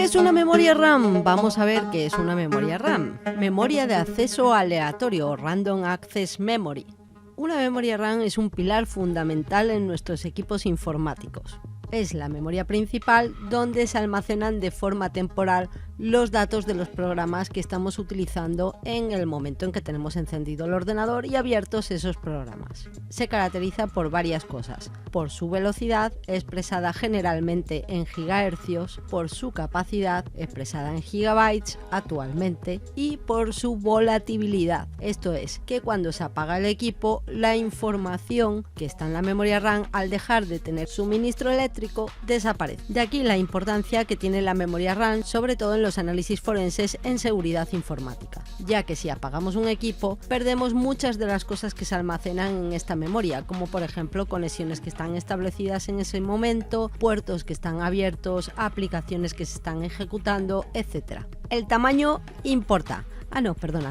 es una memoria RAM? Vamos a ver qué es una memoria RAM. Memoria de acceso aleatorio, Random Access Memory. Una memoria RAM es un pilar fundamental en nuestros equipos informáticos. Es la memoria principal donde se almacenan de forma temporal los datos de los programas que estamos utilizando en el momento en que tenemos encendido el ordenador y abiertos esos programas. Se caracteriza por varias cosas: por su velocidad, expresada generalmente en gigahercios, por su capacidad, expresada en gigabytes actualmente, y por su volatilidad. Esto es, que cuando se apaga el equipo, la información que está en la memoria RAM, al dejar de tener suministro eléctrico, desaparece. De aquí la importancia que tiene la memoria RAM, sobre todo en los análisis forenses en seguridad informática, ya que si apagamos un equipo, perdemos muchas de las cosas que se almacenan en esta memoria, como por ejemplo conexiones que están establecidas en ese momento, puertos que están abiertos, aplicaciones que se están ejecutando, etc. El tamaño importa.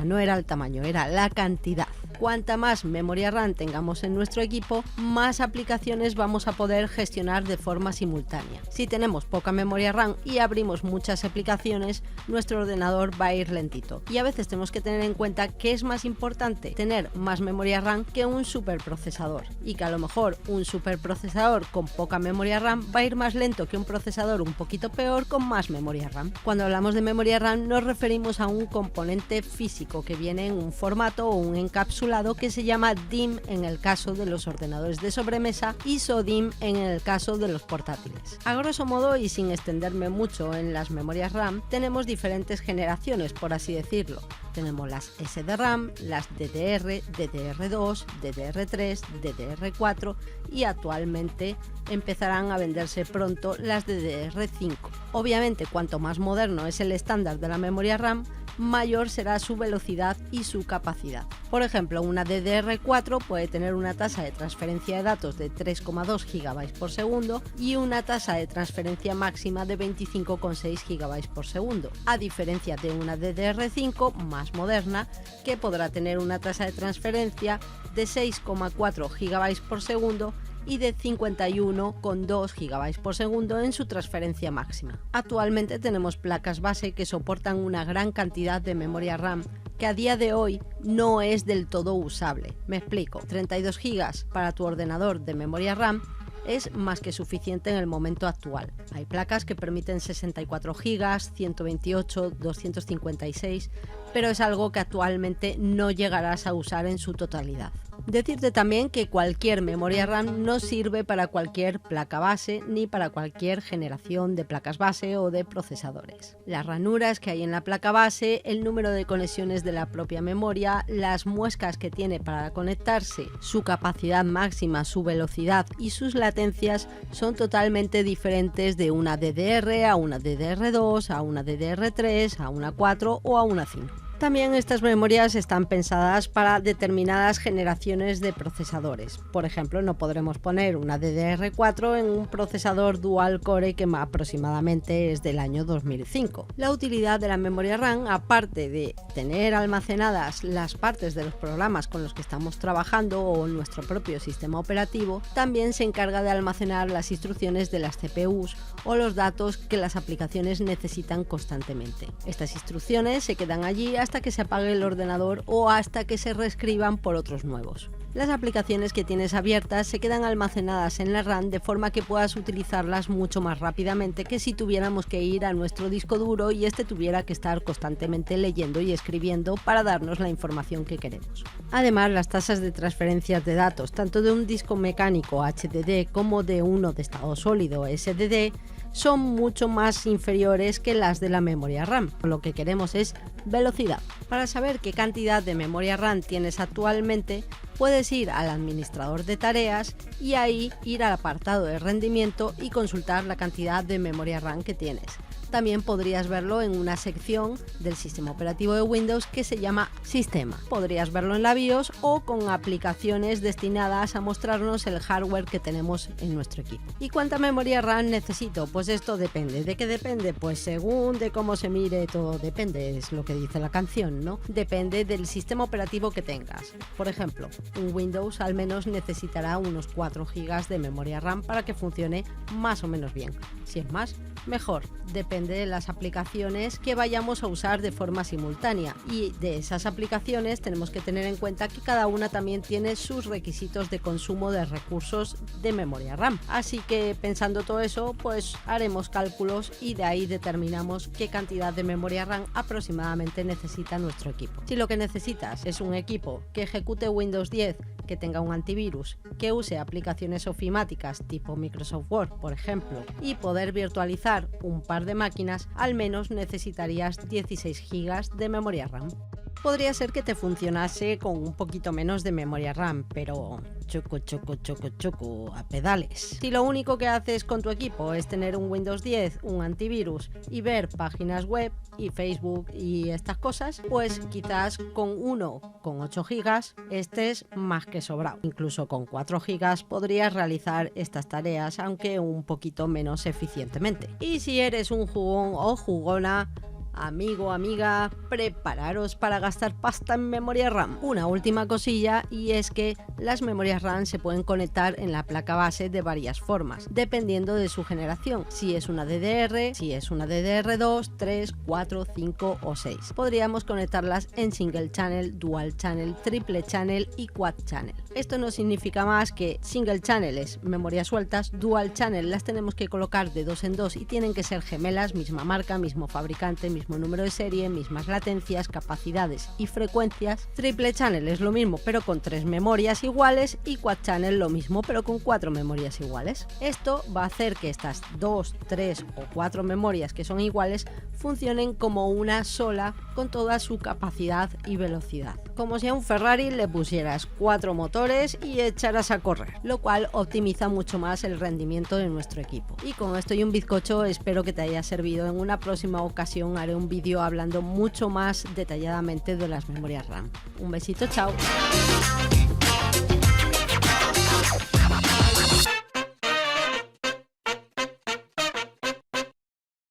No era el tamaño, era la cantidad. Cuanta más memoria RAM tengamos en nuestro equipo, más aplicaciones vamos a poder gestionar de forma simultánea. Si tenemos poca memoria RAM y abrimos muchas aplicaciones, nuestro ordenador va a ir lentito. Y a veces tenemos que tener en cuenta que es más importante tener más memoria RAM que un superprocesador. Y que a lo mejor un superprocesador con poca memoria RAM va a ir más lento que un procesador un poquito peor con más memoria RAM. Cuando hablamos de memoria RAM nos referimos a un componente físico que viene en un formato o un encapsulado que se llama DIMM en el caso de los ordenadores de sobremesa y SO-DIMM en el caso de los portátiles. A grosso modo, y sin extenderme mucho en las memorias RAM, tenemos diferentes generaciones, por así decirlo. Tenemos las SDRAM, las DDR, DDR2, DDR3, DDR4 y actualmente empezarán a venderse pronto las DDR5. Obviamente, cuanto más moderno es el estándar de la memoria RAM, mayor será su velocidad y su capacidad. Por ejemplo, una DDR4 puede tener una tasa de transferencia de datos de 3,2 GB por segundo y una tasa de transferencia máxima de 25,6 GB por segundo, a diferencia de una DDR5 más moderna que podrá tener una tasa de transferencia de 6,4 GB por segundo y de 51,2 GB por segundo en su transferencia máxima. Actualmente tenemos placas base que soportan una gran cantidad de memoria RAM que a día de hoy no es del todo usable. Me explico: 32 GB para tu ordenador de memoria RAM es más que suficiente en el momento actual. Hay placas que permiten 64 GB, 128, 256, pero es algo que actualmente no llegarás a usar en su totalidad. Decirte también que cualquier memoria RAM no sirve para cualquier placa base ni para cualquier generación de placas base o de procesadores. Las ranuras que hay en la placa base, el número de conexiones de la propia memoria, las muescas que tiene para conectarse, su capacidad máxima, su velocidad y sus latencias son totalmente diferentes de una DDR a una DDR2, a una DDR3, a una 4 o a una 5. También estas memorias están pensadas para determinadas generaciones de procesadores. Por ejemplo, no podremos poner una DDR4 en un procesador dual core que aproximadamente es del año 2005. La utilidad de la memoria RAM, aparte de tener almacenadas las partes de los programas con los que estamos trabajando o nuestro propio sistema operativo, también se encarga de almacenar las instrucciones de las CPUs o los datos que las aplicaciones necesitan constantemente. Estas instrucciones se quedan allí hasta que se apague el ordenador o hasta que se reescriban por otros nuevos. Las aplicaciones que tienes abiertas se quedan almacenadas en la RAM de forma que puedas utilizarlas mucho más rápidamente que si tuviéramos que ir a nuestro disco duro y este tuviera que estar constantemente leyendo y escribiendo para darnos la información que queremos. Además, las tasas de transferencias de datos, tanto de un disco mecánico HDD como de uno de estado sólido SDD, son mucho más inferiores que las de la memoria RAM. Lo que queremos es velocidad. Para saber qué cantidad de memoria RAM tienes actualmente, puedes ir al administrador de tareas y ahí ir al apartado de rendimiento y consultar la cantidad de memoria RAM que tienes. También podrías verlo en una sección del sistema operativo de Windows que se llama Sistema. Podrías verlo en la BIOS o con aplicaciones destinadas a mostrarnos el hardware que tenemos en nuestro equipo. ¿Y cuánta memoria RAM necesito? Pues esto depende. ¿De qué depende? Pues según de cómo se mire, todo depende, es lo que dice la canción, ¿no? Depende del sistema operativo que tengas. Por ejemplo, un Windows al menos necesitará unos 4 GB de memoria RAM para que funcione más o menos bien. Si es más, mejor. Depende depende de las aplicaciones que vayamos a usar de forma simultánea, y de esas aplicaciones tenemos que tener en cuenta que cada una también tiene sus requisitos de consumo de recursos de memoria RAM. Así que pensando todo eso, pues haremos cálculos y de ahí determinamos qué cantidad de memoria RAM aproximadamente necesita nuestro equipo. Si lo que necesitas es un equipo que ejecute Windows 10, que tenga un antivirus, que use aplicaciones ofimáticas tipo Microsoft Word, por ejemplo, y poder virtualizar un par de máquinas, al menos necesitarías 16 GB de memoria RAM. Podría ser que te funcionase con un poquito menos de memoria RAM, pero choco a pedales. Si lo único que haces con tu equipo es tener un Windows 10, un antivirus y ver páginas web y Facebook y estas cosas, pues quizás con uno con 8 GB estés más que sobrado. Incluso con 4 GB podrías realizar estas tareas, aunque un poquito menos eficientemente. Y si eres un jugón o jugona, amigo, amiga, prepararos para gastar pasta en memoria RAM. Una última cosilla, y es que las memorias RAM se pueden conectar en la placa base de varias formas, dependiendo de su generación, si es una DDR, si es una DDR2, 3, 4, 5 o 6. Podríamos conectarlas en single channel, dual channel, triple channel y quad channel. Esto no significa más que single channel es memorias sueltas, dual channel las tenemos que colocar de 2 en 2 y tienen que ser gemelas, misma marca, mismo fabricante, mismo número de serie, mismas latencias, capacidades y frecuencias. Triple channel es lo mismo pero con 3 memorias iguales, y quad channel lo mismo pero con 4 memorias iguales. Esto va a hacer que estas 2, 3 o 4 memorias que son iguales funcionen como una sola con toda su capacidad y velocidad. Como si a un Ferrari le pusieras 4 motores y echaras a correr, lo cual optimiza mucho más el rendimiento de nuestro equipo. Y con esto y un bizcocho espero que te haya servido. En una próxima ocasión haré un vídeo hablando mucho más detalladamente de las memorias RAM. Un besito, chao.